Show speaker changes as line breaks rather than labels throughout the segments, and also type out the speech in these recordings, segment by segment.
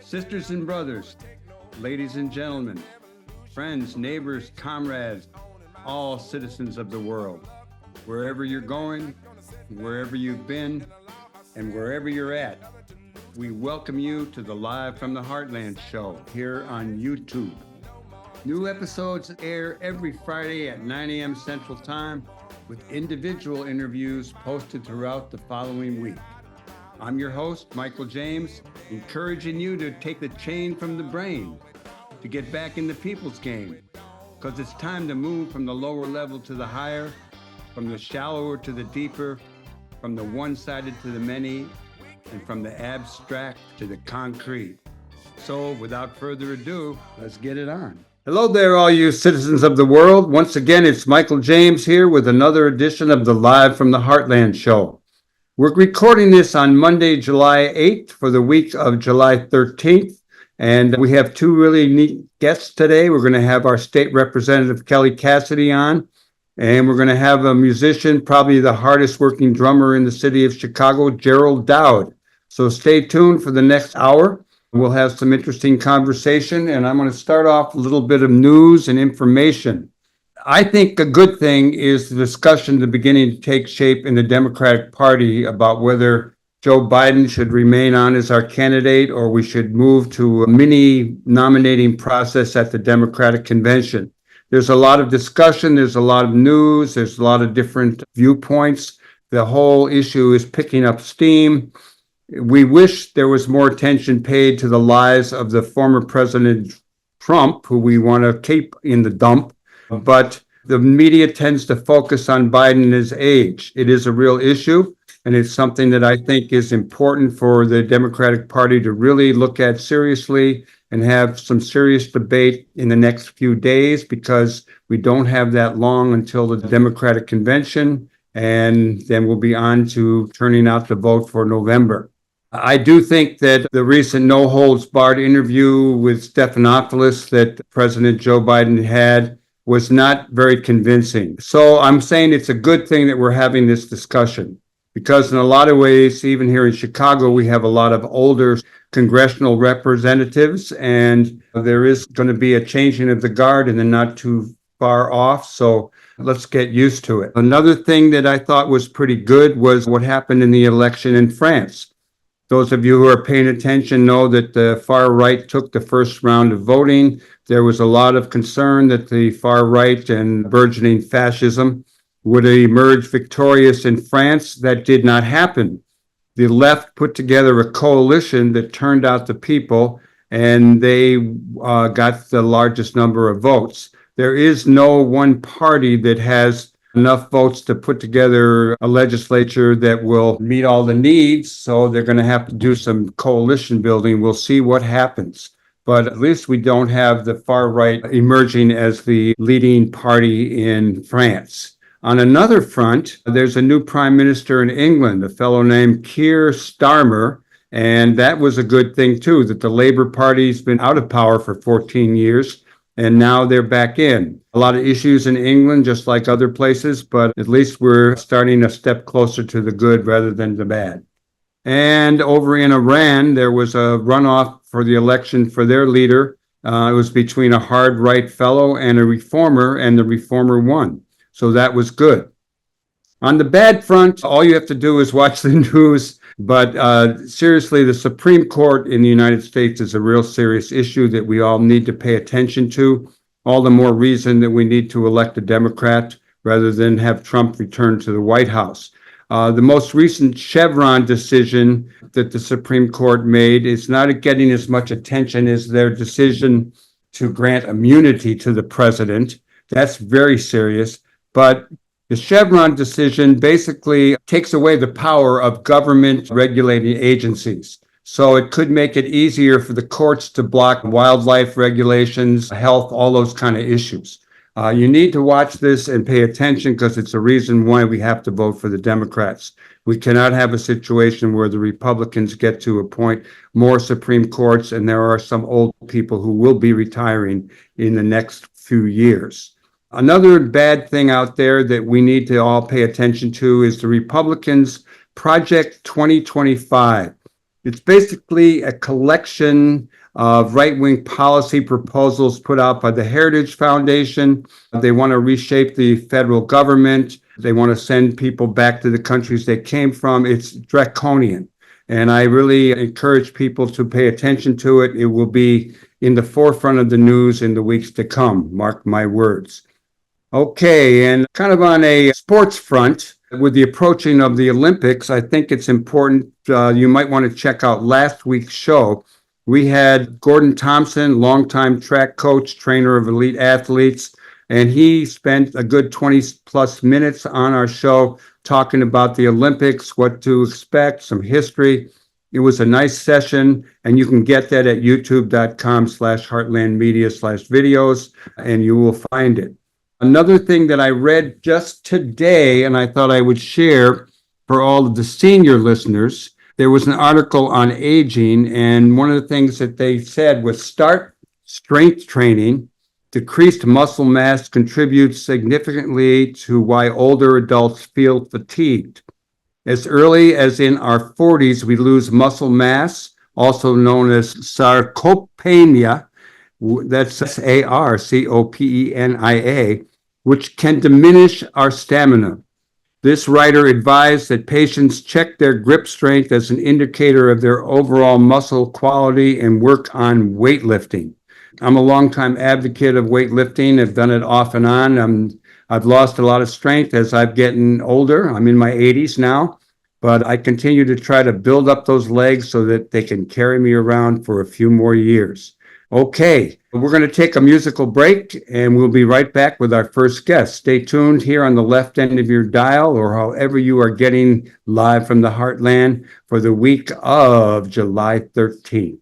Sisters and brothers, ladies and gentlemen, friends, neighbors, comrades, all citizens of the world, wherever you're going, wherever you've been, and wherever you're at, we welcome you to the Live from the Heartland show here on YouTube. New episodes air every Friday at 9 a.m. Central Time with individual interviews posted throughout the following week. I'm your host, Michael James, encouraging you to take the chain from the brain, to get back in the people's game, because it's time to move from the lower level to the higher, from the shallower to the deeper, from the one-sided to the many, and from the abstract to the concrete. So, without further ado, let's get it on. Hello there, all you citizens of the world. Once again, it's Michael James here with another edition of the Live from the Heartland show. We're recording this on Monday, July 8th for the week of July 13th. And we have two really neat guests today. We're going to have our state representative, Kelly Cassidy, on. And we're going to have a musician, probably the hardest working drummer in the city of Chicago, Gerald Dowd. So stay tuned for the next hour. We'll have some interesting conversation. And I'm going to start off with a little bit of news and information. I think a good thing is the discussion beginning to take shape in the Democratic Party about whether Joe Biden should remain on as our candidate or we should move to a mini nominating process at the Democratic Convention. There's a lot of discussion, there's a lot of news, there's a lot of different viewpoints. The whole issue is picking up steam. We wish there was more attention paid to the lives of the former President Trump, who we want to keep in the dump. But the media tends to focus on Biden and his age. It is a real issue, and it's something that I think is important for the Democratic Party to really look at seriously and have some serious debate in the next few days, because we don't have that long until the Democratic Convention, and then we'll be on to turning out the vote for November. I do think that the recent no-holds-barred interview with Stephanopoulos that President Joe Biden had was not very convincing. So I'm saying it's a good thing that we're having this discussion, because in a lot of ways, even here in Chicago, we have a lot of older congressional representatives, and there is going to be a changing of the guard in the not too far off. So let's get used to it. Another thing that I thought was pretty good was what happened in the election in France. Those of you who are paying attention know that the far right took the first round of voting. There was a lot of concern that the far right and burgeoning fascism would emerge victorious in France. That did not happen. The left put together a coalition that turned out the people, and they got the largest number of votes. There is no one party that has enough votes to put together a legislature that will meet all the needs, so they're going to have to do some coalition building. We'll see what happens. But at least we don't have the far right emerging as the leading party in France. On another front, there's a new prime minister in England, a fellow named Keir Starmer, and that was a good thing too, that the Labour Party's been out of power for 14 years, and now they're back in. A lot of issues in England, just like other places, but at least we're starting a step closer to the good rather than the bad. And over in Iran, there was a runoff for the election for their leader. It was between a hard right fellow and a reformer, and the reformer won. So that was good. On the bad front, all you have to do is watch the news. But seriously, the Supreme Court in the United States is a real serious issue that we all need to pay attention to. All the more reason that we need to elect a Democrat rather than have Trump return to the White House. The most recent Chevron decision that the Supreme Court made is not getting as much attention as their decision to grant immunity to the president. That's very serious. But the Chevron decision basically takes away the power of government regulating agencies. So it could make it easier for the courts to block wildlife regulations, health, all those kind of issues. You need to watch this and pay attention, because it's a reason why we have to vote for the Democrats. We cannot have a situation where the Republicans get to appoint more Supreme Courts, and there are some old people who will be retiring in the next few years. Another bad thing out there that we need to all pay attention to is the Republicans' Project 2025. It's basically a collection of right-wing policy proposals put out by the Heritage Foundation. They want to reshape the federal government. They want to send people back to the countries they came from. It's draconian. And I really encourage people to pay attention to it. It will be in the forefront of the news in the weeks to come. Mark my words. Okay, and kind of on a sports front, with the approaching of the Olympics, I think it's important. You might want to check out last week's show. We had Gordon Thompson, longtime track coach, trainer of elite athletes, and he spent a good 20 plus minutes on our show talking about the Olympics, what to expect, some history. It was a nice session, and you can get that at youtube.com/heartlandmedia/videos, and you will find it. Another thing that I read just today, and I thought I would share for all of the senior listeners, there was an article on aging, and one of the things that they said was start strength training. Decreased muscle mass contributes significantly to why older adults feel fatigued. As early as in our 40s, we lose muscle mass, also known as sarcopenia. That's sarcopenia, which can diminish our stamina. This writer advised that patients check their grip strength as an indicator of their overall muscle quality and work on weightlifting. I'm a longtime advocate of weightlifting. I've done it off and on. I've lost a lot of strength as I've gotten older. I'm in my 80s now, but I continue to try to build up those legs so that they can carry me around for a few more years. Okay, we're going to take a musical break, and we'll be right back with our first guest. Stay tuned here on the left end of your dial, or however you are getting live from the Heartland for the week of July 13th.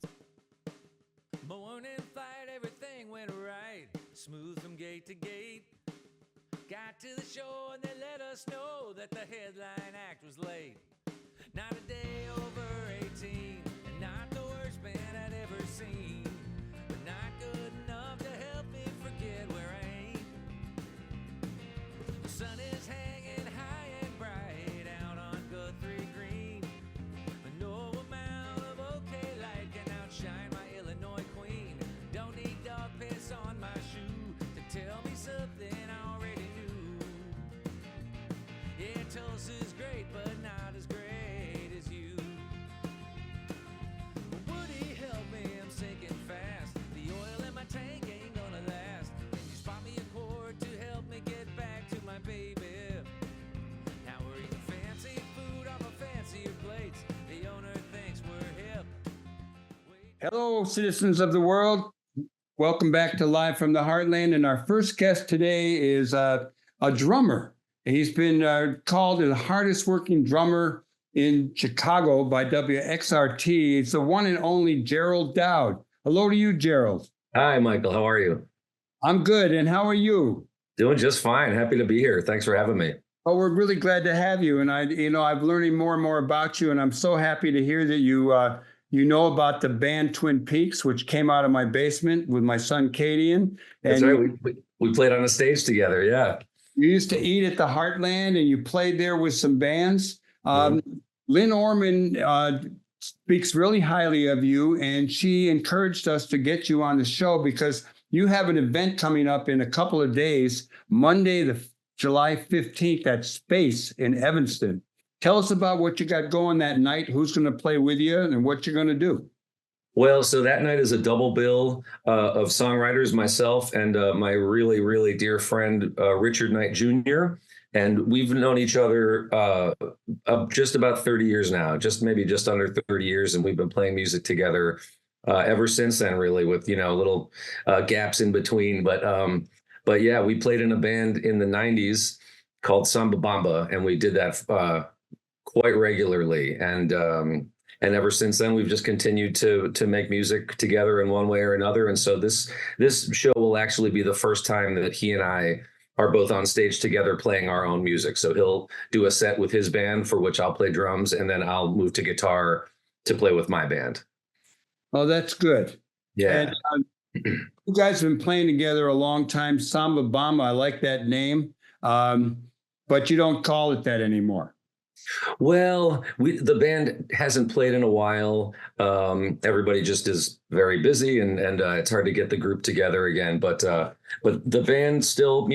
Morning flight, everything went right, smooth from gate to gate. Got to the shore and they let us know that the headline act was late. Not a day over 18, and not the worst band I'd ever seen. Not good enough to help me forget where I ain't. The sun is hanging high and bright out on Guthrie Green. No amount of okay light can outshine my Illinois queen. Don't need dog piss on my shoe to tell me something I already knew. Yeah, Tulsa's great, but not as great as you. Would he help me? I'm sinking fast. The oil in my tank ain't gonna last. Can you spot me a cord to help me get back to my baby? Now we're eating fancy food off of fancier plates. The owner thinks we're hip.
Hello, citizens of the world. Welcome back to Live from the Heartland. And our first guest today is a drummer. He's been called the hardest working drummer in Chicago by WXRT. It's the one and only Gerald Dowd. Hello to you, Gerald.
Hi, Michael. How are you?
I'm good. And how are you?
Doing just fine. Happy to be here. Thanks for having me.
Oh, we're really glad to have you. And I'm learning more and more about you. And I'm so happy to hear that you know about the band Twin Peaks, which came out of my basement with my son, Cadian.
That's right. We played on a stage together. Yeah.
You used to eat at the Heartland and you played there with some bands. Lynn Orman speaks really highly of you, and she encouraged us to get you on the show because you have an event coming up in a couple of days, Monday, the July 15th at Space in Evanston. Tell us about what you got going that night, who's going to play with you, and what you're going to do.
Well, so that night is a double bill of songwriters, myself and my really, really dear friend, Richard Knight Jr. And we've known each other just about 30 years now, just under 30 years. And we've been playing music together ever since then, really, with, little gaps in between. But yeah, we played in a band in the 90s called Samba Bamba, and we did that quite regularly. And ever since then, we've just continued to make music together in one way or another. And so this show will actually be the first time that he and I are both on stage together playing our own music. So he'll do a set with his band, for which I'll play drums, and then I'll move to guitar to play with my band.
Oh, that's good.
Yeah.
And, you guys have been playing together a long time. Samba Bamba, I like that name, but you don't call it that anymore.
Well, the band hasn't played in a while. Everybody just is very busy, and it's hard to get the group together again. But the band still,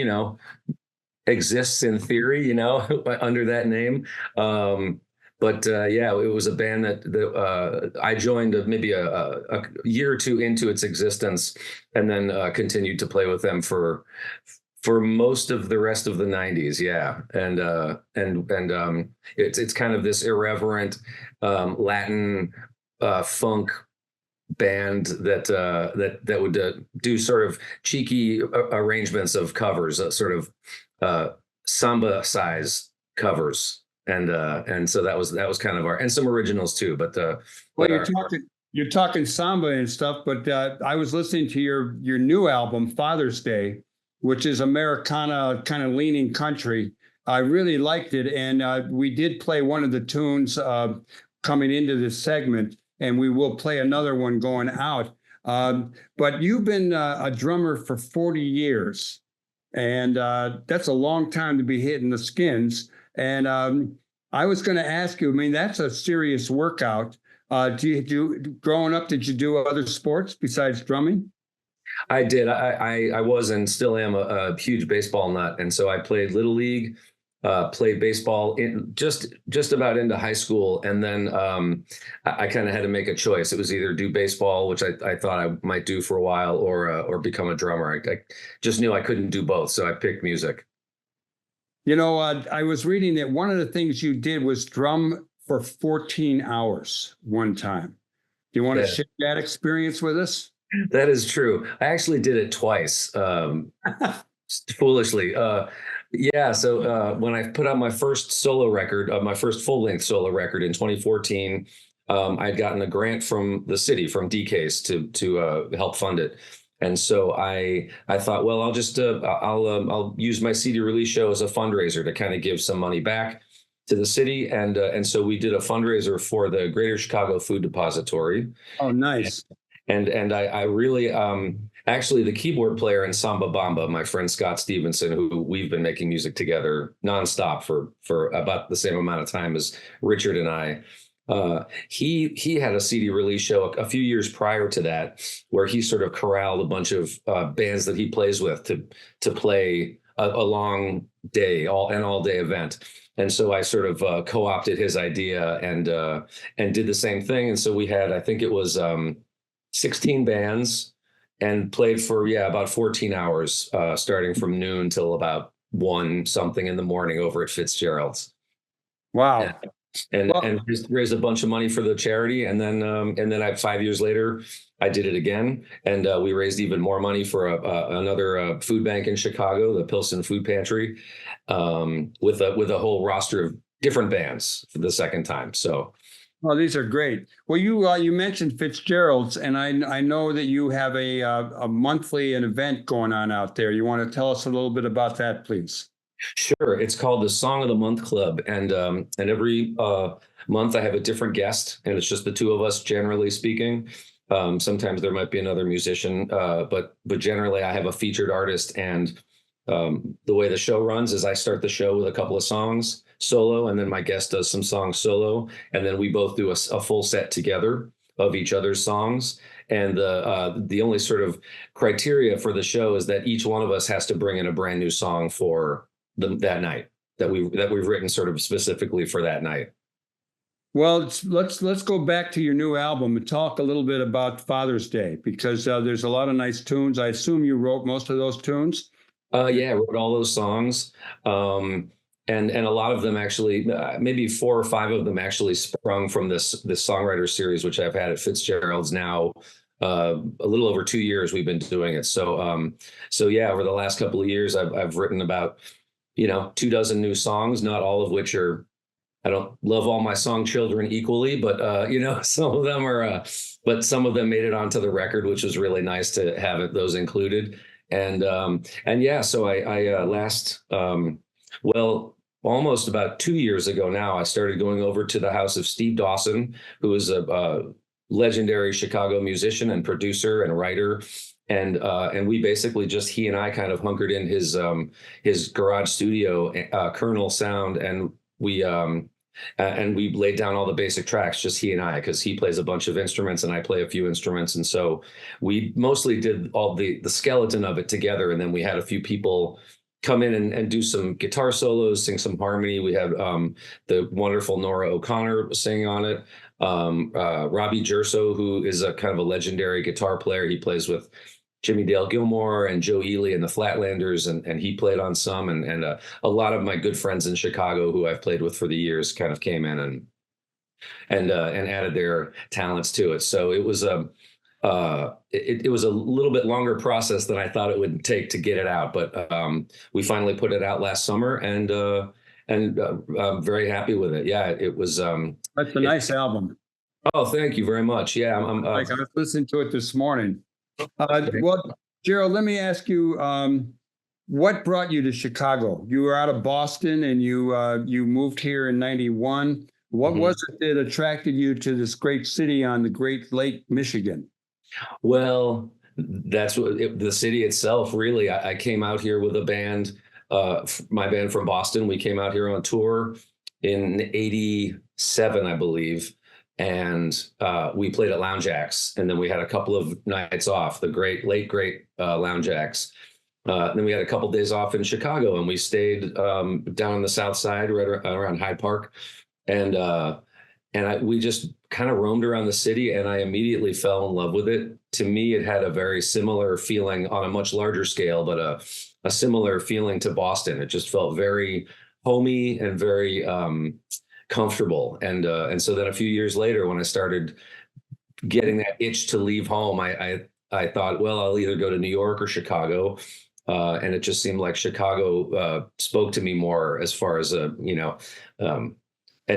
exists in theory, under that name. Yeah, it was a band that I joined maybe a year or two into its existence, and then continued to play with them for most of the rest of the 90s. Yeah. And it's kind of this irreverent Latin funk band that would do sort of cheeky arrangements of covers, sort of samba size covers. And so that was kind of and some originals too,
Well, you're talking samba and stuff, but I was listening to your new album, Father's Day, which is Americana kind of leaning country. I really liked it, and we did play one of the tunes coming into this segment, and we will play another one going out. But you've been a drummer for 40 years, and that's a long time to be hitting the skins. And I was going to ask you, I mean, that's a serious workout. Growing up, did you do other sports besides drumming?
I did. I was and still am a huge baseball nut, and so I played Little League, played baseball in just about into high school, and then I kind of had to make a choice. It was either do baseball, which I thought I might do for a while, or become a drummer. I just knew I couldn't do both, so I picked music.
I was reading that one of the things you did was drum for 14 hours one time. Do you want to share that experience with us?
That is true. I actually did it twice, foolishly. So when I put out my first solo record, my first full-length solo record in 2014, I'd gotten a grant from the city, from DCASE, to help fund it. And so I thought, well, I'll just I'll use my CD release show as a fundraiser to kind of give some money back to the city, and so we did a fundraiser for the Greater Chicago Food Depository.
Oh, nice.
And I really, actually, the keyboard player in Samba Bamba, my friend Scott Stevenson, who we've been making music together nonstop for about the same amount of time as Richard and I, he had a CD release show a few years prior to that, where he sort of corralled a bunch of bands that he plays with to play a long day, all day event. And so I sort of co-opted his idea and did the same thing. And so we had, I think it was 16 bands, and played for about 14 hours, starting from noon till about 1 something in the morning over at Fitzgerald's.
Wow.
And just raised a bunch of money for the charity, and then 5 years later I did it again, and we raised even more money for another food bank in Chicago, the Pilsen Food Pantry, with a whole roster of different bands for the second time. So.
Well, these are great. Well, you mentioned Fitzgerald's, and I know that you have a monthly event going on out there. You want to tell us a little bit about that, please?
Sure. It's called the Song of the Month Club, and every month I have a different guest, and it's just the two of us, generally speaking. Sometimes there might be another musician, but generally I have a featured artist. And the way the show runs is I start the show with a couple of songs solo, and then my guest does some songs solo, and then we both do a full set together of each other's songs. And the only sort of criteria for the show is that each one of us has to bring in a brand new song for that night that we've written sort of specifically for that night.
Well, let's go back to your new album and talk a little bit about Father's Day, because there's a lot of nice tunes. I assume you wrote most of those tunes.
Yeah, I wrote all those songs. And a lot of them actually, maybe 4 or 5 of them actually sprung from this songwriter series, which I've had at Fitzgerald's now a little over 2 years we've been doing it. So yeah, over the last couple of years, I've written about 24 new songs, not all of which are. I don't love all my song children equally, but some of them are. But some of them made it onto the record, which was really nice to have those included. And yeah, so I last. Almost about 2 years ago now, I started going over to the house of Steve Dawson, who is a legendary Chicago musician and producer and writer. And we basically he and I kind of hunkered in his garage studio, Colonel Sound. And we and we laid down all the basic tracks, just he and I, because he plays a bunch of instruments and I play a few instruments. And so we mostly did all the skeleton of it together. And then we had a few people come in and do some guitar solos, sing some harmony. We had the wonderful Nora O'Connor singing on it. Robbie Gerso, who is a kind of a legendary guitar player. He plays with Jimmy Dale Gilmore and Joe Ely and the Flatlanders, and he played on some. And a lot of my good friends in Chicago, who I've played with for the years, kind of came in and added their talents to it. So it was it was a little bit longer process than I thought it would take to get it out, but we finally put it out last summer, and I'm very happy with it. Yeah, it was.
That's a nice album.
Oh, thank you very much. Yeah,
like I was listening to it this morning. Well, Gerald, let me ask you, what brought you to Chicago? You were out of Boston, and you moved here in '91. What was it that attracted you to this great city on the Great Lake, Michigan?
Well, that's what the city itself, really. I came out here with a band, my band from Boston. We came out here on tour in '87, I believe. And we played at Lounge Acts. And then we had a couple of nights off, the late great Lounge Acts. Then we had a couple of days off in Chicago, and we stayed down on the south side, right around Hyde Park. And we just kind of roamed around the city, and I immediately fell in love with it. To me, it had a very similar feeling on a much larger scale, but a similar feeling to Boston. It just felt very homey and very comfortable. And so then a few years later, when I started getting that itch to leave home, I thought, well, I'll either go to New York or Chicago. And it just seemed like Chicago spoke to me more as far as an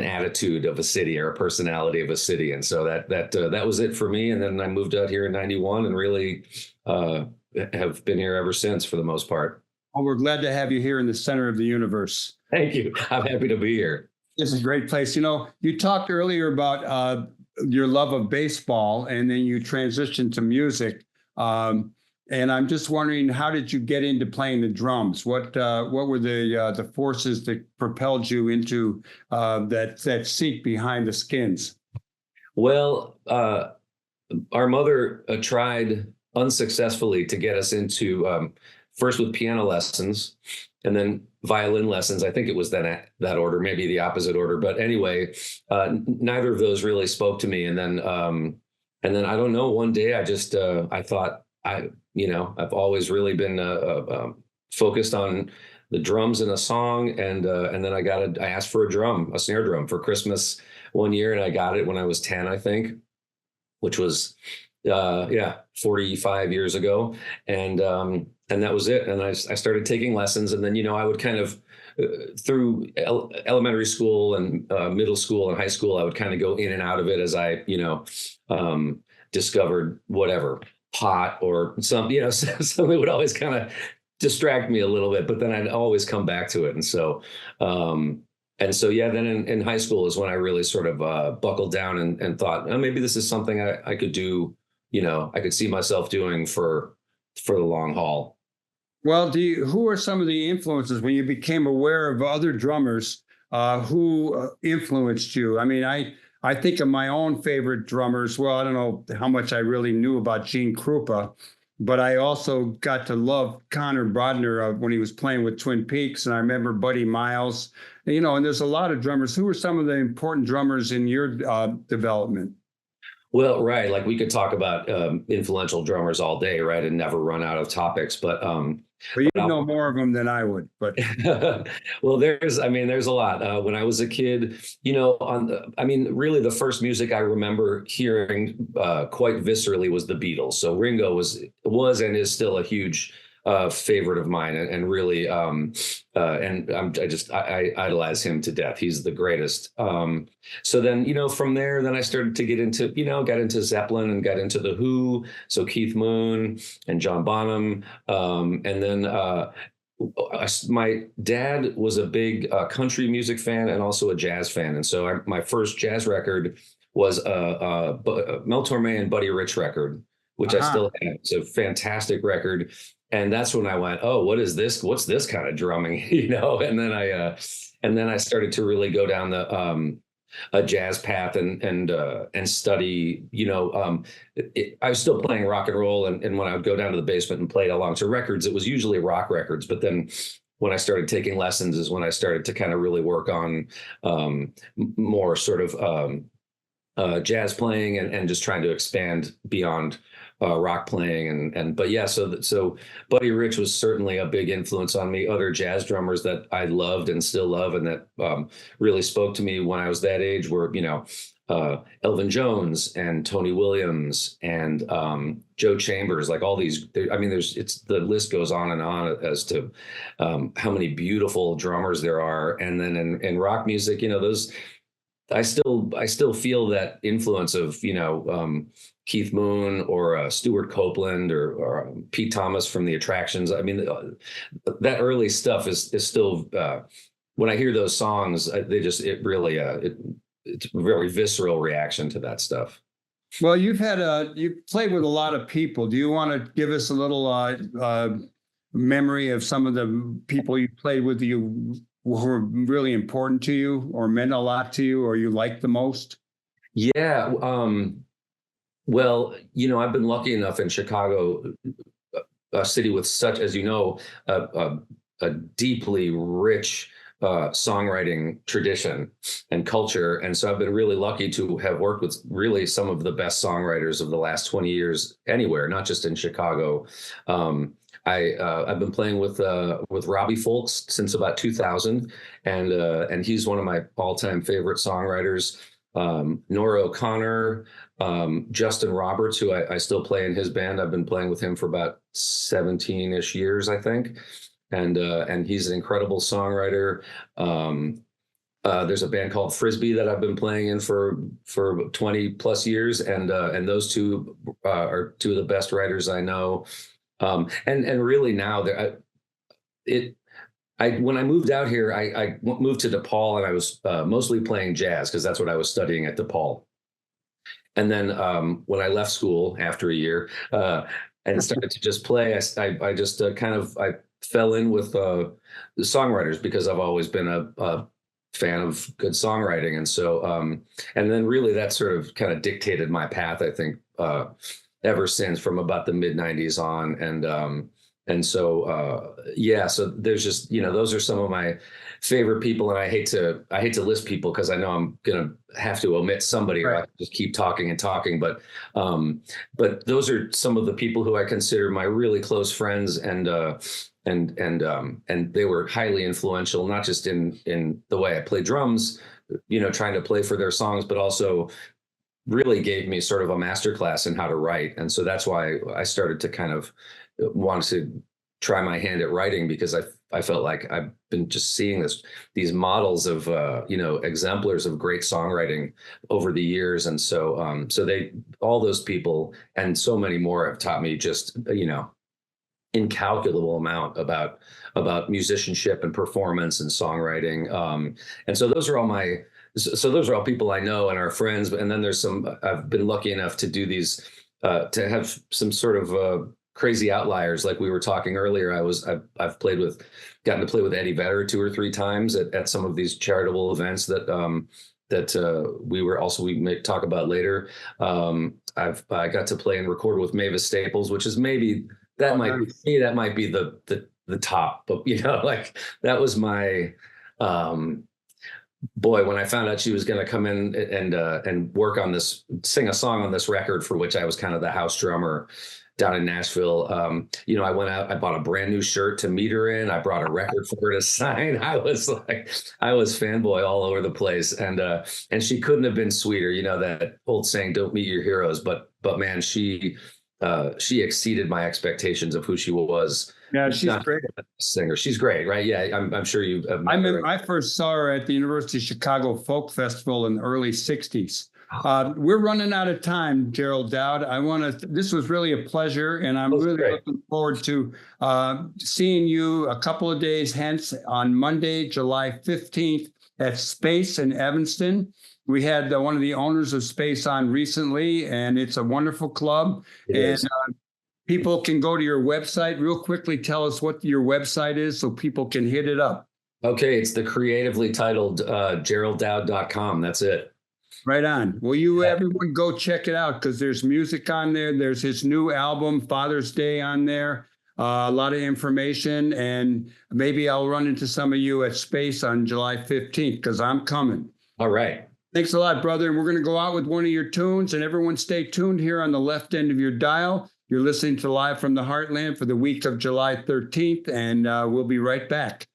attitude of a city or a personality of a city. And so that was it for me. And then I moved out here in '91 and really have been here ever since, for the most part.
Well, we're glad to have you here in the center of the universe.
Thank you. I'm happy to be here.
It's a great place. You know, you talked earlier about your love of baseball, and then you transitioned to music. And I'm just wondering, how did you get into playing the drums? What were the forces that propelled you into that seek behind the skins?
Well, our mother tried unsuccessfully to get us into first with piano lessons, and then violin lessons. I think it was then that order, maybe the opposite order. But anyway, neither of those really spoke to me. And then I don't know, one day I just I thought I've always really been focused on the drums in a song, and then I asked for a snare drum for Christmas one year, and I got it when I was 10, I think, which was 45 years ago, and that was it. And I started taking lessons, and then I would kind of through elementary school and middle school and high school, I would kind of go in and out of it as I discovered whatever, pot or something would always kind of distract me a little bit, but then I'd always come back to it. And so then in high school is when I really sort of buckled down and thought, oh, maybe this is something I could do, I could see myself doing for the long haul.
Well, who are some of the influences when you became aware of other drummers who influenced you? I mean, I think of my own favorite drummers. Well, I don't know how much I really knew about Gene Krupa, but I also got to love Connor Brodner when he was playing with Twin Peaks. And I remember Buddy Miles, and there's a lot of drummers. Who are some of the important drummers in your development?
Well, right. Like we could talk about influential drummers all day, right, and never run out of topics. But
you know more of them than I would. But
well, there's a lot. When I was a kid, really the first music I remember hearing quite viscerally was the Beatles. So Ringo was and is still a huge favorite of mine, and really, I idolize him to death. He's the greatest. So then, from there, then I started to get into, got into Zeppelin and got into the Who. So Keith Moon and John Bonham, and then my dad was a big country music fan and also a jazz fan, and so my first jazz record was Mel Torme and Buddy Rich record, which I still have. It's a fantastic record. And that's when I went, oh, what is this? What's this kind of drumming? And then and then I started to really go down the a jazz path and study. I was still playing rock and roll, and when I would go down to the basement and play along to records, it was usually rock records. But then when I started taking lessons is when I started to kind of really work on more sort of jazz playing and just trying to expand beyond rock playing but yeah, so Buddy Rich was certainly a big influence on me. Other jazz drummers that I loved and still love and that really spoke to me when I was that age were Elvin Jones and Tony Williams and Joe Chambers, like all these. The list goes on and on as to how many beautiful drummers there are. And then in rock music, those. I still feel that influence of Keith Moon or Stuart Copeland or Pete Thomas from the Attractions. I mean, that early stuff is still when I hear those songs, it's a very visceral reaction to that stuff.
Well, you've played with a lot of people. Do you want to give us a little memory of some of the people you played with who were really important to you or meant a lot to you or you liked the most?
Yeah. Well, I've been lucky enough in Chicago, a city with such, as a deeply rich songwriting tradition and culture. And so I've been really lucky to have worked with really some of the best songwriters of the last 20 years anywhere, not just in Chicago. I've been playing with Robbie Folks since about 2000, and he's one of my all-time favorite songwriters. Nora O'Connor, Justin Roberts, who I still play in his band. I've been playing with him for about 17-ish years, I think, and he's an incredible songwriter. There's a band called Frisbee that I've been playing in for 20 plus years, and those two are two of the best writers I know. And really now when I moved out here, I moved to DePaul, and I was mostly playing jazz because that's what I was studying at DePaul. And then when I left school after a year and started to just play, I just I fell in with the songwriters because I've always been a fan of good songwriting. And so and then really that sort of kind of dictated my path, I think, ever since, from about the mid 90s on. And so so there's just, those are some of my favorite people. And I hate to list people because I know I'm going to have to omit somebody, right, or I can just keep talking and talking. But those are some of the people who I consider my really close friends, and they were highly influential, not just in the way I play drums, trying to play for their songs, but also really gave me sort of a masterclass in how to write. And so that's why I started to kind of want to try my hand at writing, because I felt like I've been just seeing these models of exemplars of great songwriting over the years. And so all those people and so many more have taught me just incalculable amount about musicianship and performance and songwriting. And so those are all people I know and are friends. And then there's I've been lucky enough to do these, to have some sort of crazy outliers. Like we were talking earlier, I've gotten to play with Eddie Vedder 2 or 3 times at some of these charitable events that we may talk about later. I got to play and record with Mavis Staples, which is maybe that might be the top, but like that was my boy, when I found out she was going to come in and work on this, sing a song on this record, for which I was kind of the house drummer down in Nashville. I went out, I bought a brand new shirt to meet her in. I brought a record for her to sign. I was fanboy all over the place. And she couldn't have been sweeter. That old saying, don't meet your heroes, but man, she exceeded my expectations of who she was.
Yeah, she's great.
Singer. She's great, right? Yeah, I'm sure you.
I first saw her at the University of Chicago Folk Festival in the early 60s. We're running out of time, Gerald Dowd. This was really a pleasure, and I'm really looking forward to seeing you a couple of days hence on Monday, July 15th at Space in Evanston. We had one of the owners of Space on recently, and it's a wonderful club. People can go to your website real quickly. Tell us what your website is so people can hit it up.
Okay, it's the creatively titled GeraldDowd.com. That's it.
Right on. Will you everyone go check it out, because there's music on there. There's his new album, Father's Day, on there. A lot of information, and maybe I'll run into some of you at Space on July 15th, because I'm coming.
All right.
Thanks a lot, brother. And we're going to go out with one of your tunes, and everyone stay tuned here on the left end of your dial. You're listening to Live from the Heartland for the week of July 13th, and we'll be right back.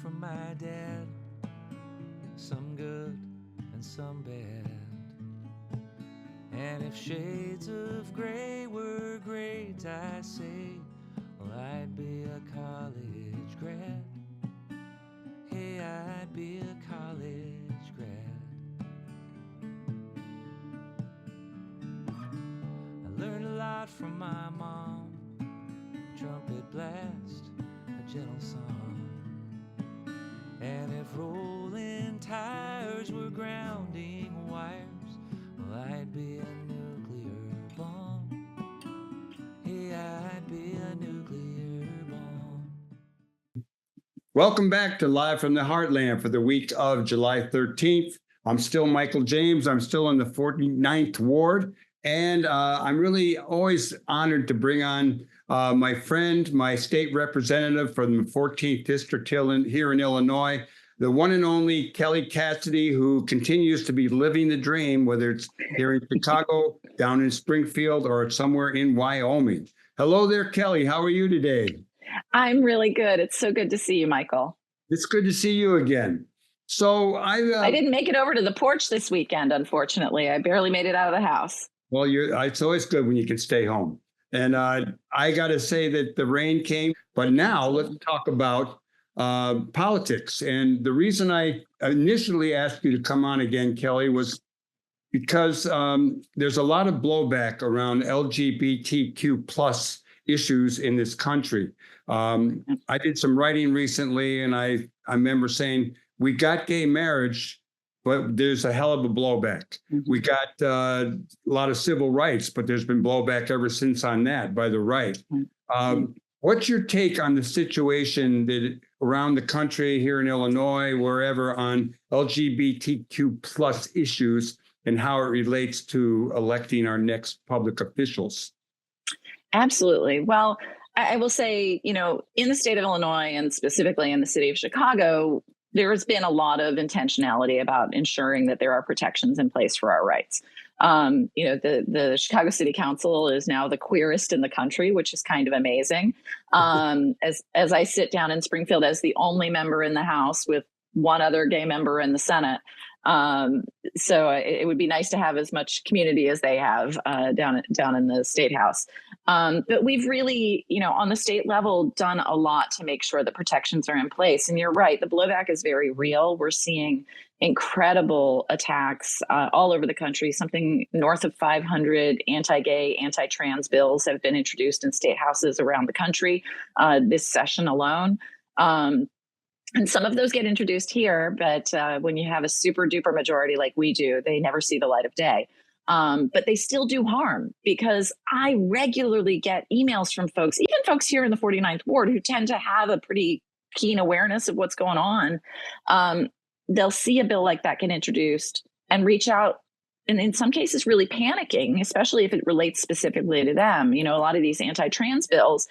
From my dad, some good and some bad. And if shades of gray were great, I say, well, I'd be a college grad. Hey, I'd be a college grad. I learned a lot from my mom, trumpet blast, a gentle song. And if rolling tires were grounding wires, well, I'd be a nuclear bomb. Hey, I'd be a nuclear bomb.
Welcome back to Live from the Heartland for the week of July 13th. I'm still Michael James. I'm still in the 49th Ward. And I'm really always honored to bring on my friend, my state representative from the 14th District here in Illinois, the one and only Kelly Cassidy, who continues to be living the dream, whether it's here in Chicago, down in Springfield, or somewhere in Wyoming. Hello there, Kelly. How are you today?
I'm really good. It's so good to see you, Michael.
It's good to see you again. So I
didn't make it over to the porch this weekend, unfortunately. I barely made it out of the house.
Well, it's always good when you can stay home. And I got to say that the rain came. But now let's talk about politics. And the reason I initially asked you to come on again, Kelly, was because there's a lot of blowback around LGBTQ plus issues in this country. I did some writing recently, and I remember saying, we got gay marriage, but there's a hell of a blowback. Mm-hmm. We got a lot of civil rights, but there's been blowback ever since on that by the right. Mm-hmm. What's your take on the situation that around the country, here in Illinois, wherever, on LGBTQ plus issues and how it relates to electing our next public officials?
Absolutely. Well, I will say, in the state of Illinois and specifically in the city of Chicago, there has been a lot of intentionality about ensuring that there are protections in place for our rights. The Chicago City Council is now the queerest in the country, which is kind of amazing. As I sit down in Springfield as the only member in the House with one other gay member in the Senate. So it would be nice to have as much community as they have down in the State House. But we've really, on the state level, done a lot to make sure that protections are in place. And you're right, the blowback is very real. We're seeing incredible attacks all over the country. Something north of 500 anti-gay, anti-trans bills have been introduced in state houses around the country this session alone. And some of those get introduced here, but when you have a super duper majority like we do, they never see the light of day. But they still do harm, because I regularly get emails from folks, even folks here in the 49th Ward, who tend to have a pretty keen awareness of what's going on. They'll see a bill like that get introduced and reach out, and in some cases really panicking, especially if it relates specifically to them. A lot of these anti-trans bills,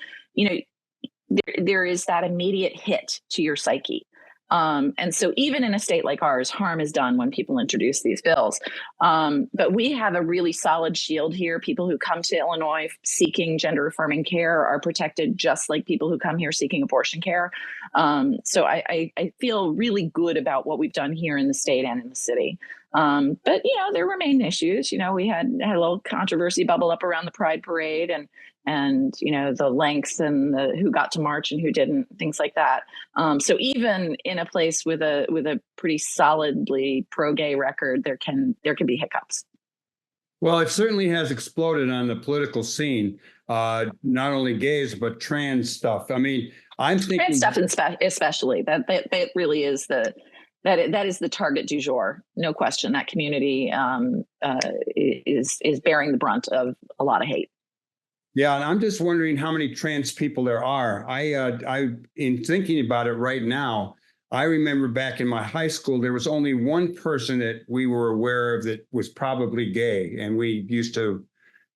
there is that immediate hit to your psyche. And so even in a state like ours, harm is done when people introduce these bills. But we have a really solid shield here. People who come to Illinois seeking gender affirming care are protected just like people who come here seeking abortion care. So I feel really good about what we've done here in the state and in the city. But, there remain issues. We had a little controversy bubble up around the Pride Parade and the lengths and who got to march and who didn't, things like that. So even in a place with a pretty solidly pro-gay record, there can be hiccups.
Well, it certainly has exploded on the political scene, not only gays, but trans stuff. I mean, I'm thinking
Trans stuff, especially that really is that is the target du jour, no question. That community is bearing the brunt of a lot of hate.
Yeah, and I'm just wondering how many trans people there are. I in thinking about it right now, I remember back in my high school, there was only one person that we were aware of that was probably gay, and we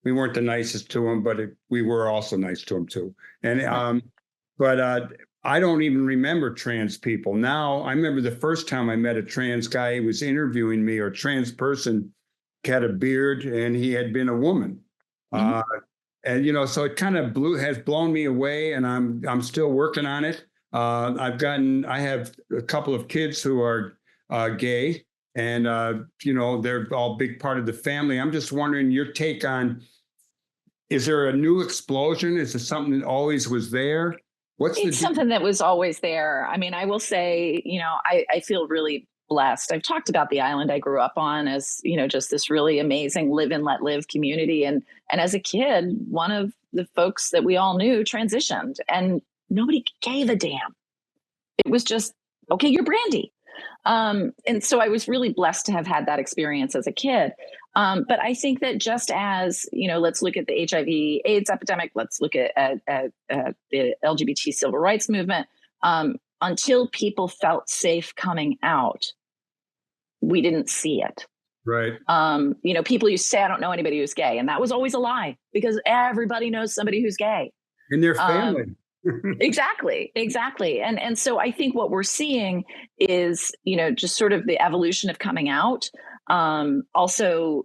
weren't the nicest to him, but we were also nice to him too. And but I don't even remember trans people now. I remember the first time I met a trans guy. He was interviewing me, or a trans person, had a beard, and he had been a woman. Mm-hmm. And so it kind of has blown me away, and I'm still working on it. I have a couple of kids who are gay, and they're all big part of the family. I'm just wondering your take on: is there a new explosion? Is it something that always was there?
It's something that was always there. I mean, I will say, I feel really blessed. I've talked about the island I grew up on as, just this really amazing live and let live community. And as a kid, one of the folks that we all knew transitioned, and nobody gave a damn. It was just, okay, you're Brandy. And so I was really blessed to have had that experience as a kid. But I think that just as, let's look at the HIV/AIDS epidemic, let's look at the LGBT civil rights movement. Until people felt safe coming out, we didn't see it.
Right.
People used to say, I don't know anybody who's gay. And that was always a lie, because everybody knows somebody who's gay.
In their family.
Exactly. And so I think what we're seeing is, just sort of the evolution of coming out. Also,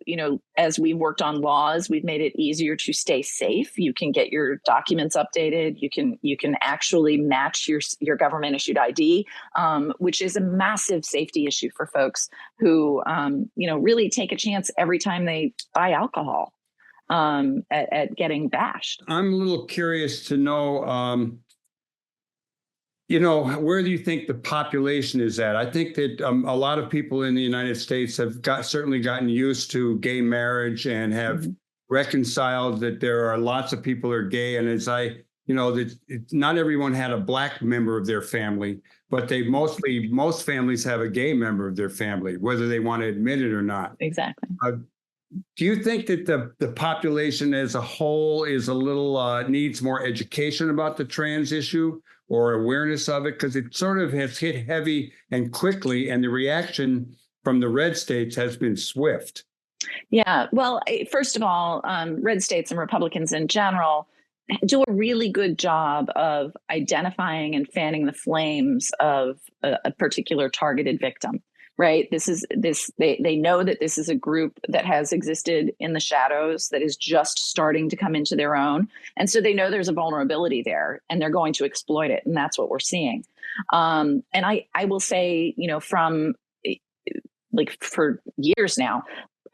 as we've worked on laws, we've made it easier to stay safe. You can get your documents updated. You can actually match your government issued ID, which is a massive safety issue for folks who, really take a chance every time they buy alcohol. At getting bashed.
I'm a little curious to know, where do you think the population is at? I think that a lot of people in the United States have certainly gotten used to gay marriage and have reconciled that there are lots of people who are gay. And that not everyone had a black member of their family, but most families have a gay member of their family, whether they want to admit it or not.
Exactly.
Do you think that the population as a whole is a little needs more education about the trans issue or awareness of it? Because it sort of has hit heavy and quickly, and the reaction from the red states has been swift.
Yeah. Well, first of all, red states and Republicans in general do a really good job of identifying and fanning the flames of a particular targeted victim. Right. They know that this is a group that has existed in the shadows, that is just starting to come into their own. And so they know there's a vulnerability there, and they're going to exploit it. And that's what we're seeing. And I will say, from for years now,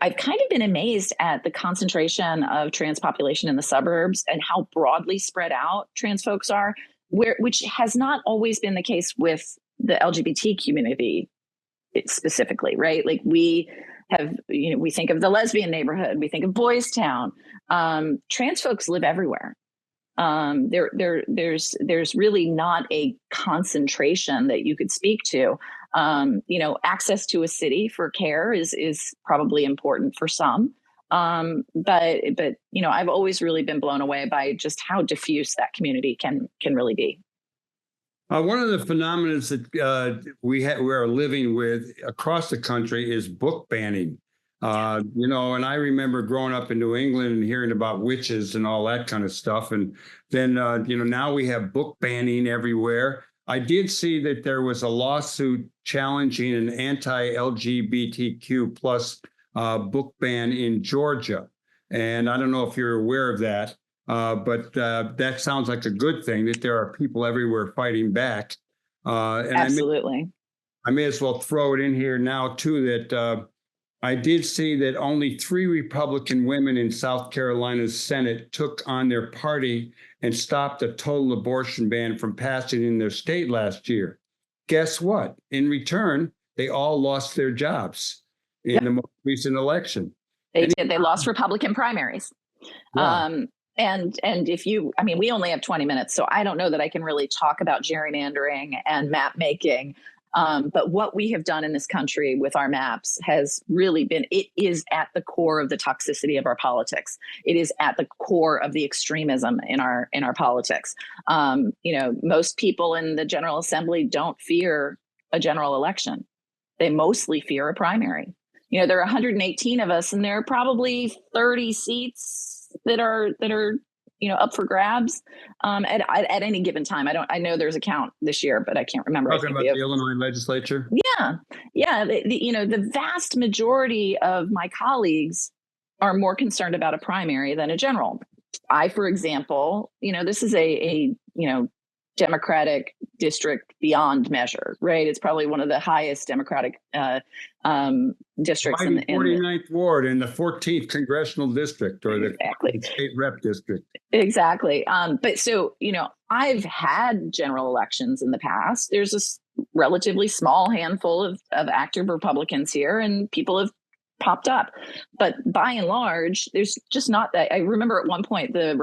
I've kind of been amazed at the concentration of trans population in the suburbs and how broadly spread out trans folks are, which has not always been the case with the LGBT community. Specifically, right? Like we have, we think of the lesbian neighborhood, we think of Boys Town. Trans folks live everywhere. There's really not a concentration that you could speak to. Access to a city for care is probably important for some. But I've always really been blown away by just how diffuse that community can really be.
One of the phenomena that we are living with across the country is book banning. And I remember growing up in New England and hearing about witches and all that kind of stuff. And then, now we have book banning everywhere. I did see that there was a lawsuit challenging an anti-LGBTQ plus book ban in Georgia. And I don't know if you're aware of that. But that sounds like a good thing, that there are people everywhere fighting back. And
absolutely.
I may as well throw it in here now, too, that I did see that only 3 Republican women in South Carolina's Senate took on their party and stopped a total abortion ban from passing in their state last year. Guess what? In return, they all lost their jobs in the most recent election.
They did. They lost Republican primaries.
Yeah.
And if you, I mean, we only have 20 minutes, so I don't know that I can really talk about gerrymandering and map making. But what we have done in this country with our maps has really been, it is at the core of the toxicity of our politics. It is at the core of the extremism in our politics. Most people in the General Assembly don't fear a general election. They mostly fear a primary. There are 118 of us, and there are probably 30 seats that are up for grabs at any given time. I know there's a count this year, but I can't remember.
Talking about the Illinois legislature.
Yeah. The vast majority of my colleagues are more concerned about a primary than a general. I, for example, this is a Democratic district beyond measure, right? It's probably one of the highest Democratic districts in the
49th Ward in the 14th Congressional District, or the State Rep District.
Exactly. But so, I've had general elections in the past. There's a relatively small handful of active Republicans here, and people have popped up. But by and large, there's just not that. I remember at one point, the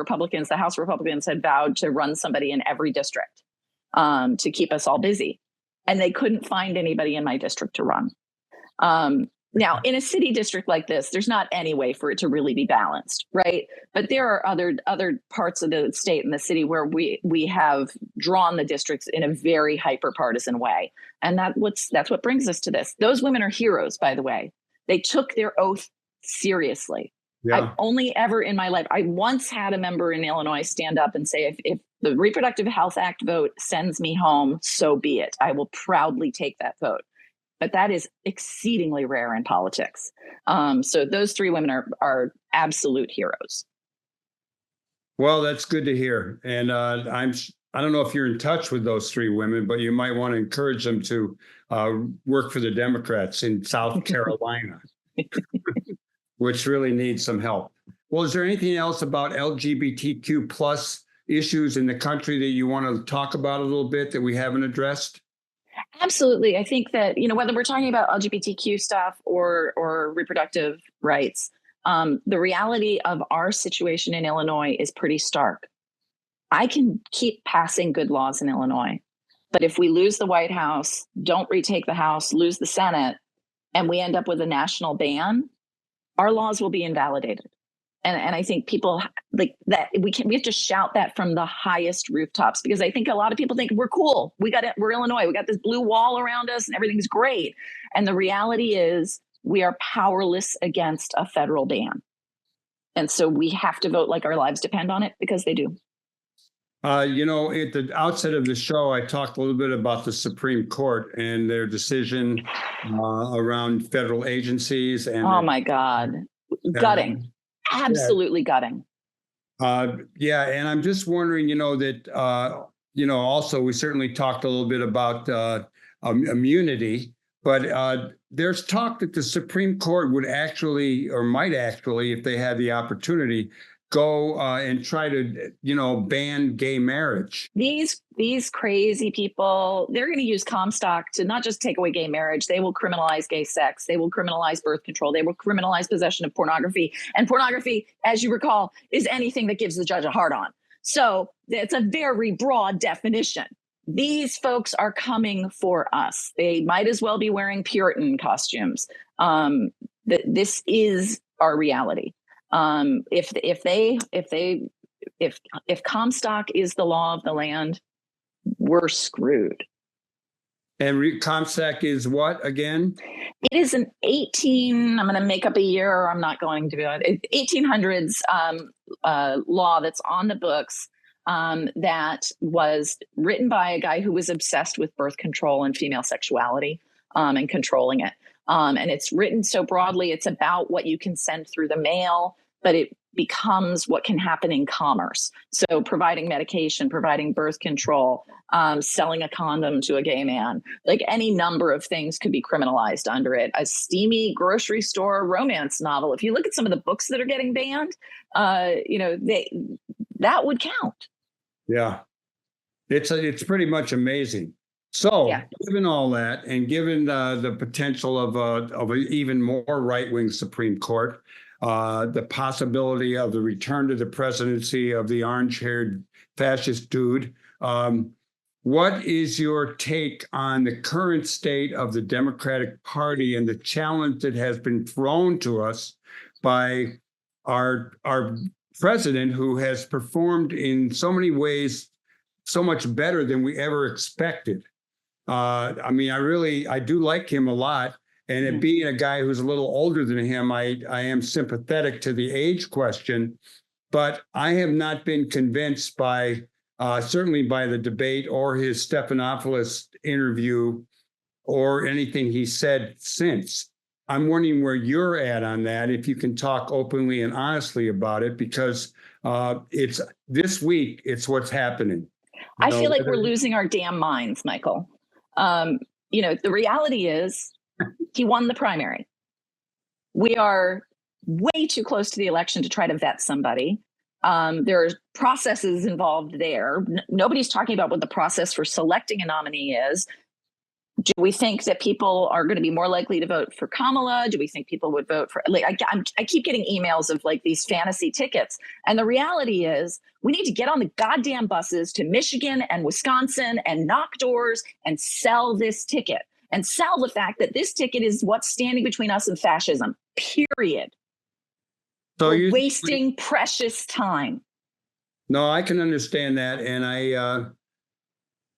House Republicans had vowed to run somebody in every district to keep us all busy. And they couldn't find anybody in my district to run. Now, in a city district like this, there's not any way for it to really be balanced, right? But there are other parts of the state and the city where we have drawn the districts in a very hyper-partisan way. And that's what brings us to this. Those women are heroes, by the way. They took their oath seriously. Yeah. I've only ever in my life, I once had a member in Illinois stand up and say, if the Reproductive Health Act vote sends me home, so be it. I will proudly take that vote. But that is exceedingly rare in politics. So those three women are absolute heroes.
Well, that's good to hear. And I don't know if you're in touch with those three women, but you might want to encourage them to work for the Democrats in South Carolina, which really needs some help. Well, is there anything else about LGBTQ plus issues in the country that you want to talk about a little bit that we haven't addressed?
Absolutely. I think that, whether we're talking about LGBTQ stuff or reproductive rights, the reality of our situation in Illinois is pretty stark. I can keep passing good laws in Illinois, but if we lose the White House, don't retake the House, lose the Senate, and we end up with a national ban, our laws will be invalidated. And I think people like that. We have to shout that from the highest rooftops, because I think a lot of people think we're cool. We're Illinois. We got this blue wall around us and everything's great. And the reality is we are powerless against a federal ban. And so we have to vote like our lives depend on it, because they do.
At the outset of the show, I talked a little bit about the Supreme Court and their decision around federal agencies. And
oh my God, gutting. Absolutely gutting.
And I'm just wondering, that, also we certainly talked a little bit about immunity, but there's talk that the Supreme Court would actually, or might actually, if they had the opportunity, go and try to, ban gay marriage.
These crazy people, they're going to use Comstock to not just take away gay marriage. They will criminalize gay sex. They will criminalize birth control. They will criminalize possession of pornography. And pornography, as you recall, is anything that gives the judge a hard on. So it's a very broad definition. These folks are coming for us. They might as well be wearing Puritan costumes. This is our reality. If Comstock is the law of the land, we're screwed.
And Comstock is what again?
It is an I'm going to make up a year, or I'm not going to be on 1800s law that's on the books that was written by a guy who was obsessed with birth control and female sexuality and controlling it. And it's written so broadly, it's about what you can send through the mail, but it becomes what can happen in commerce. So providing medication, providing birth control, selling a condom to a gay man, like any number of things could be criminalized under it. A steamy grocery store romance novel. If you look at some of the books that are getting banned, that would count.
Yeah, it's pretty much amazing. So, given all that, and given the potential of an even more right-wing Supreme Court, the possibility of the return to the presidency of the orange-haired fascist dude. What is your take on the current state of the Democratic Party and the challenge that has been thrown to us by our president, who has performed in so many ways so much better than we ever expected? I mean, I do like him a lot. And it being a guy who's a little older than him, I am sympathetic to the age question, but I have not been convinced by certainly by the debate or his Stephanopoulos interview or anything he said since. I'm wondering where you're at on that, if you can talk openly and honestly about it, because it's this week, it's what's happening.
I feel like we're losing our damn minds, Michael. The reality is he won the primary. We are way too close to the election to try to vet somebody. There are processes involved there. Nobody's talking about what the process for selecting a nominee is. Do we think that people are going to be more likely to vote for Kamala? Do we think people would vote for, I keep getting emails of like these fantasy tickets. And the reality is we need to get on the goddamn buses to Michigan and Wisconsin and knock doors and sell this ticket and sell the fact that this ticket is what's standing between us and fascism, period. So you're wasting precious time.
No, I can understand that. And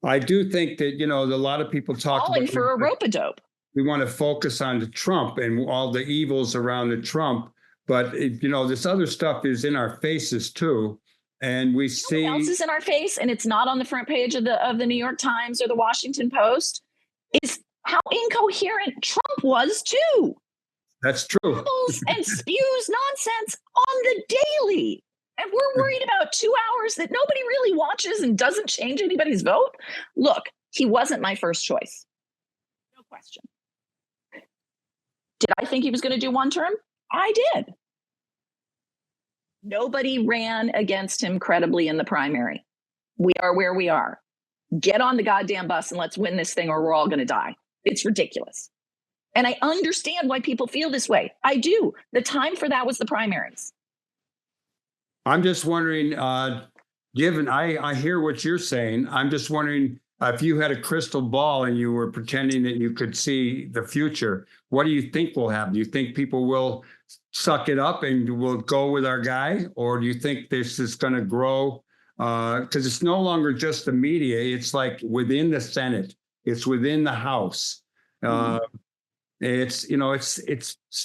I do think that, a lot of people talk
about for a rope-a-dope.
We want to focus on the Trump and all the evils around the Trump. But, this other stuff is in our faces, too. And we see
what else is in our face, and it's not on the front page of the New York Times or the Washington Post, is how incoherent Trump was, too.
That's true.
And spews nonsense on the daily. And we're worried about 2 hours that nobody really watches and doesn't change anybody's vote. Look, he wasn't my first choice. No question. Did I think he was going to do one term? I did. Nobody ran against him credibly in the primary. We are where we are. Get on the goddamn bus and let's win this thing or we're all going to die. It's ridiculous. And I understand why people feel this way. I do. The time for that was the primaries.
I'm just wondering, given I hear what you're saying, I'm just wondering if you had a crystal ball and you were pretending that you could see the future, what do you think will happen? Do you think people will suck it up and will go with our guy? Or do you think this is going to grow? Because it's no longer just the media. It's like within the Senate. It's within the House. It's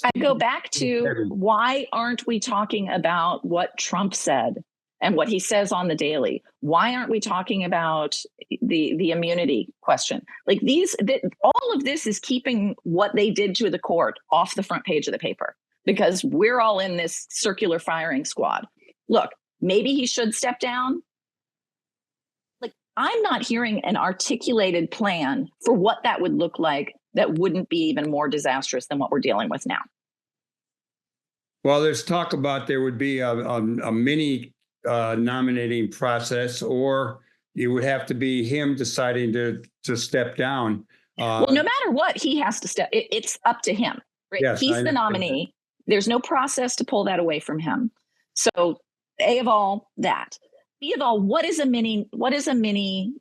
I
go back to why aren't we talking about what Trump said and what he says on the daily? Why aren't we talking about the immunity question? Like all of this is keeping what they did to the court off the front page of the paper because we're all in this circular firing squad. Look, maybe he should step down. Like, I'm not hearing an articulated plan for what that would look like that wouldn't be even more disastrous than what we're dealing with now.
Well, there's talk about there would be a mini nominating process, or it would have to be him deciding to step down.
Well, no matter what, he has to step. It's up to him. Right? Yes, he's the nominee. There's no process to pull that away from him. So, A of all that. B of all, what is a mini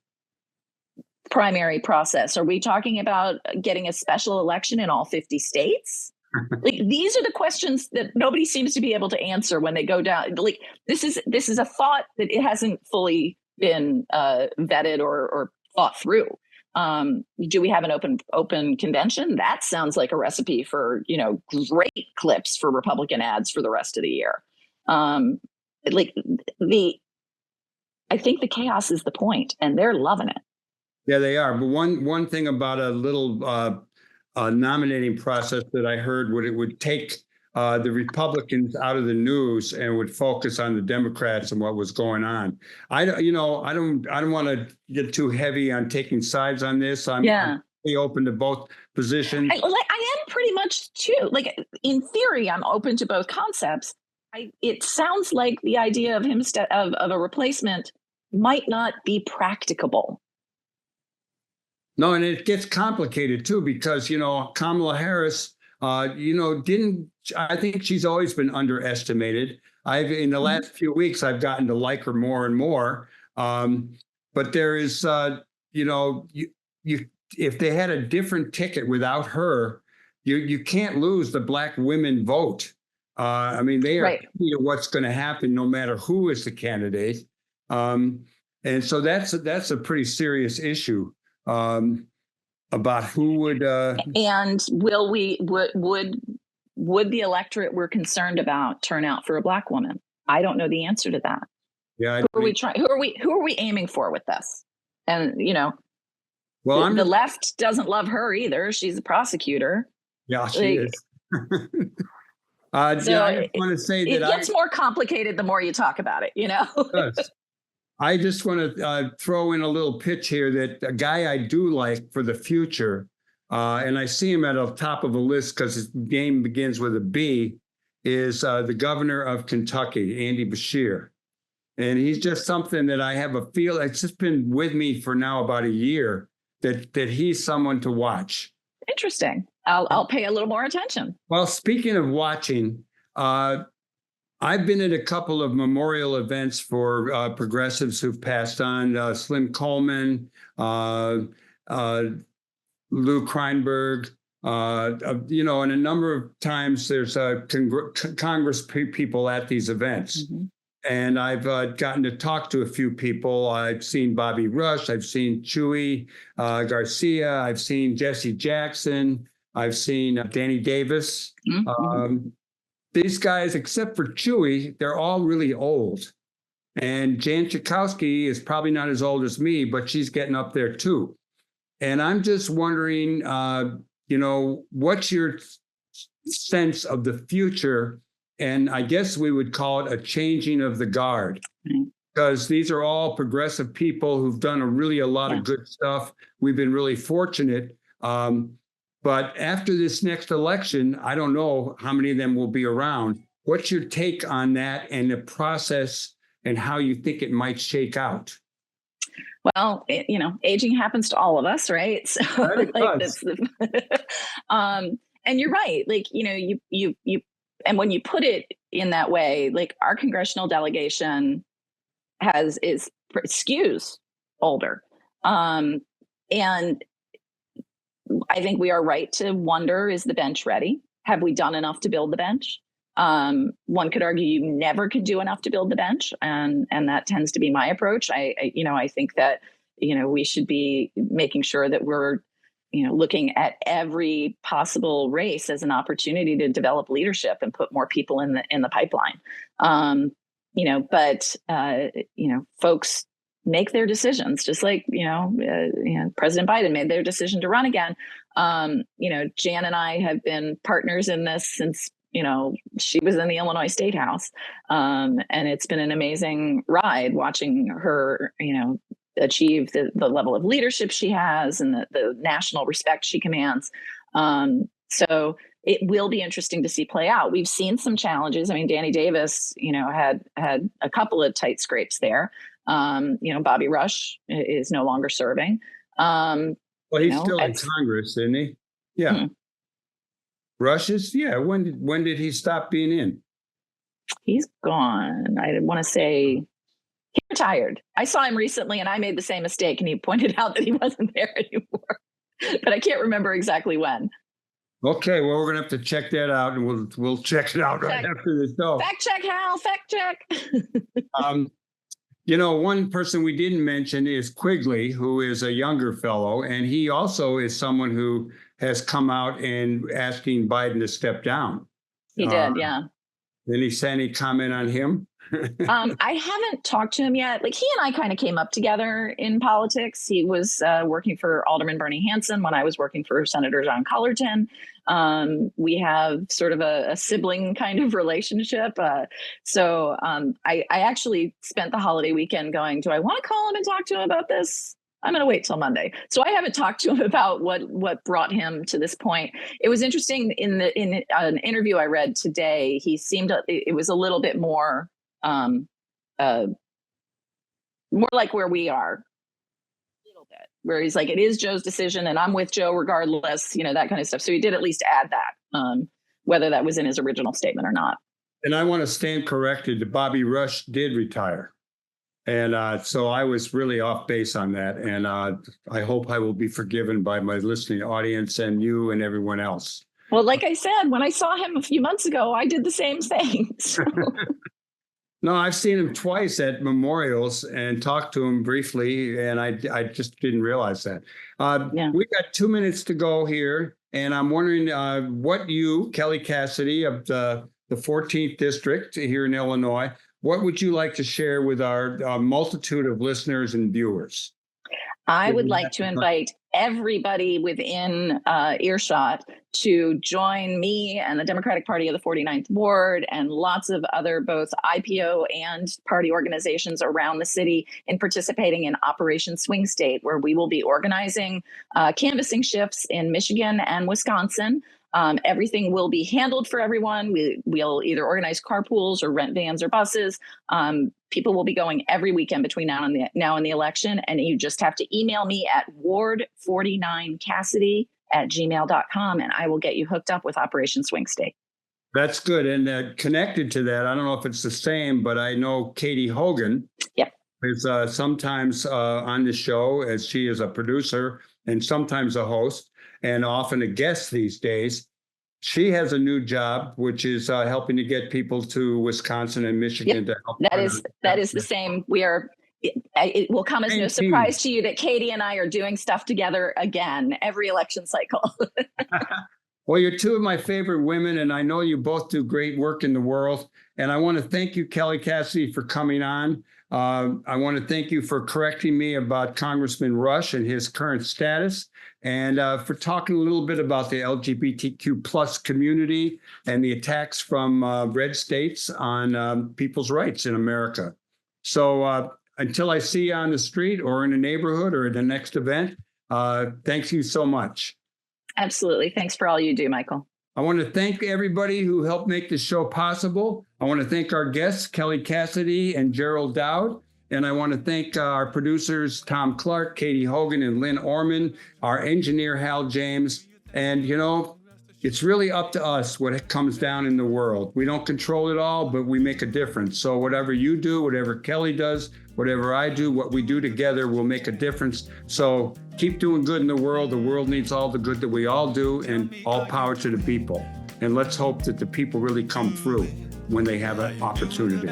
primary process? Are we talking about getting a special election in all 50 states? Like, these are the questions that nobody seems to be able to answer when they go down. Like, this is a thought that it hasn't fully been vetted or thought through. Do we have an open convention? That sounds like a recipe for, great clips for Republican ads for the rest of the year. I think the chaos is the point, and they're loving it.
Yeah, they are. But one thing about a little nominating process that I heard would take the Republicans out of the news and would focus on the Democrats and what was going on. I don't want to get too heavy on taking sides on this. I'm pretty open to both positions.
I am pretty much too. Like, in theory, I'm open to both concepts. It sounds like the idea of him of a replacement might not be practicable.
No, and it gets complicated too because Kamala Harris, didn't I think she's always been underestimated. In the last few weeks, I've gotten to like her more and more. But there is, if they had a different ticket without her, you can't lose the Black women vote. I mean, they are key to what's going to happen no matter who is the candidate. And so that's a pretty serious issue about who would.
And would the electorate we're concerned about turn out for a Black woman? I don't know the answer to that.
Yeah.
Who are we aiming for with this? And
well,
the left doesn't love her either. She's a prosecutor.
Yeah, she is. I just want to say that
it gets more complicated the more you talk about it,
I just want to throw in a little pitch here that a guy I do like for the future, and I see him at the top of a list because his name begins with a B, is the governor of Kentucky, Andy Beshear. And he's just something that I have a feel, it's just been with me for now about a year, that he's someone to watch.
Interesting. I'll pay a little more attention.
Well, speaking of watching, I've been at a couple of memorial events for progressives who've passed on. Slim Coleman, Lou Kreinberg, and a number of times there's Congress people at these events. Mm-hmm. And I've gotten to talk to a few people. I've seen Bobby Rush. I've seen Chewy Garcia. I've seen Jesse Jackson. I've seen Danny Davis. Mm-hmm. These guys, except for Chewy, they're all really old. And Jan Schakowsky is probably not as old as me, but she's getting up there too. And I'm just wondering, what's your sense of the future? And I guess we would call it a changing of the guard, because these are all progressive people who've done a lot of good stuff. We've been really fortunate. But after this next election, I don't know how many of them will be around. What's your take on that and the process and how you think it might shake out?
Well, aging happens to all of us, right? So, and you're right. You and when you put it in that way, our congressional delegation skews older. And I think we are right to wonder, is the bench ready? Have we done enough to build the bench? One could argue you never could do enough to build the bench. And that tends to be my approach. I think that, we should be making sure that we're, looking at every possible race as an opportunity to develop leadership and put more people in the pipeline. But folks make their decisions, just like, President Biden made their decision to run again. Jan and I have been partners in this since, she was in the Illinois State House. And it's been an amazing ride watching her, achieve the level of leadership she has and the national respect she commands. So it will be interesting to see play out. We've seen some challenges. I mean, Danny Davis, had a couple of tight scrapes there. Bobby Rush is no longer serving.
Well, he's still in Congress, isn't he? Yeah. Mm-hmm. Rush is, yeah. When did he stop being in?
He's gone. I want to say he retired. I saw him recently and I made the same mistake and he pointed out that he wasn't there anymore, but I can't remember exactly when.
Okay, well, we're going to have to check that out and we'll check it out right after this. No.
Fact check, Hal, fact check.
One person we didn't mention is Quigley, who is a younger fellow, and he also is someone who has come out and asking Biden to step down.
He did, yeah.
Any comment on him?
I haven't talked to him yet. He and I kind of came up together in politics. He was working for Alderman Bernie Hansen when I was working for Senator John Cullerton. We have sort of a sibling kind of relationship. So I actually spent the holiday weekend going, do I want to call him and talk to him about this? I'm going to wait till Monday. So I haven't talked to him about what brought him to this point. It was interesting in an interview I read today. He seemed, it was a little bit more like where we are, a little bit, where he's like, it is Joe's decision and I'm with Joe regardless, that kind of stuff. So he did at least add that. whether that was in his original statement or not.
And I want to stand corrected. Bobby Rush did retire. And so I was really off base on that. And I hope I will be forgiven by my listening audience and you and everyone else.
Well, like I said, when I saw him a few months ago, I did the same thing. So.
No, I've seen him twice at memorials and talked to him briefly, and I just didn't realize that. We got 2 minutes to go here, and I'm wondering what you, Kelly Cassidy of the 14th District here in Illinois, what would you like to share with our multitude of listeners and viewers?
I would like to invite everybody within earshot to join me and the Democratic Party of the 49th Ward and lots of other both IPO and party organizations around the city in participating in Operation Swing State, where we will be organizing canvassing shifts in Michigan and Wisconsin. Everything will be handled for everyone. We'll either organize carpools or rent vans or buses. People will be going every weekend between now and the election. And you just have to email me at ward49cassidy@gmail.com, and I will get you hooked up with Operation Swing State.
That's good. And connected to that, I don't know if it's the same, but I know Katie Hogan is sometimes on the show, as she is a producer and sometimes a host and often a guest these days. She has a new job, which is helping to get people to Wisconsin and Michigan to help.
That is the same. It will come as no surprise to you that Katie and I are doing stuff together again every election cycle.
Well, you're two of my favorite women, and I know you both do great work in the world. And I want to thank you, Kelly Cassidy, for coming on. I want to thank you for correcting me about Congressman Rush and his current status, and for talking a little bit about the LGBTQ plus community and the attacks from red states on people's rights in America. So until I see you on the street or in a neighborhood or at the next event, thanks you so much.
Absolutely. Thanks for all you do, Michael.
I want to thank everybody who helped make this show possible. I want to thank our guests, Kelly Cassidy and Gerald Dowd. And I want to thank our producers, Tom Clark, Katie Hogan, and Lynn Orman, our engineer, Hal James. And, you know, it's really up to us what comes down in the world. We don't control it all, but we make a difference. So whatever you do, whatever Kelly does, whatever I do, what we do together will make a difference. So keep doing good in the world. The world needs all the good that we all do, and all power to the people. And let's hope that the people really come through when they have an opportunity.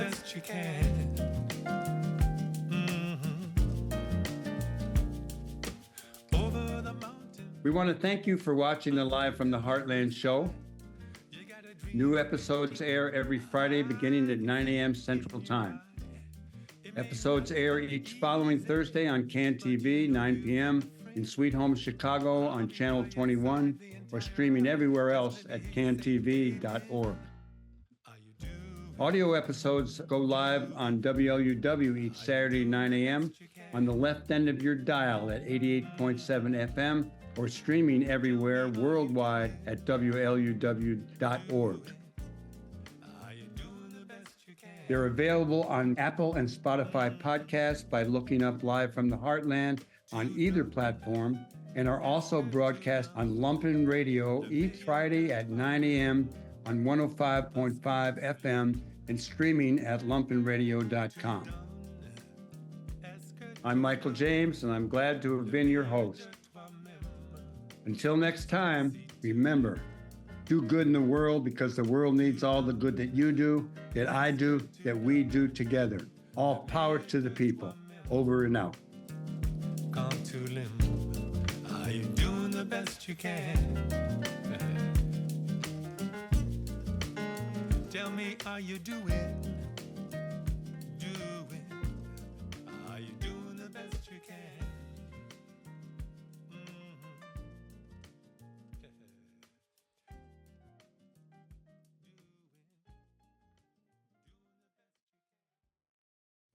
We want to thank you for watching the Live from the Heartland show. New episodes air every Friday beginning at 9 a.m. Central Time. Episodes air each following Thursday on CAN TV, 9 p.m. in Sweet Home Chicago on Channel 21, or streaming everywhere else at cantv.org. Audio episodes go live on WLUW each Saturday, 9 a.m. on the left end of your dial at 88.7 FM, or streaming everywhere worldwide at WLUW.org. They're available on Apple and Spotify podcasts by looking up Live from the Heartland on either platform, and are also broadcast on Lumpen Radio each Friday at 9 a.m. on 105.5 FM and streaming at lumpenradio.com. I'm Michael James, and I'm glad to have been your host. Until next time, remember, do good in the world, because the world needs all the good that you do, that I do, that we do together. All power to the people. Over and out.
Come to limb. Are you doing the best you can? Tell me, are you doing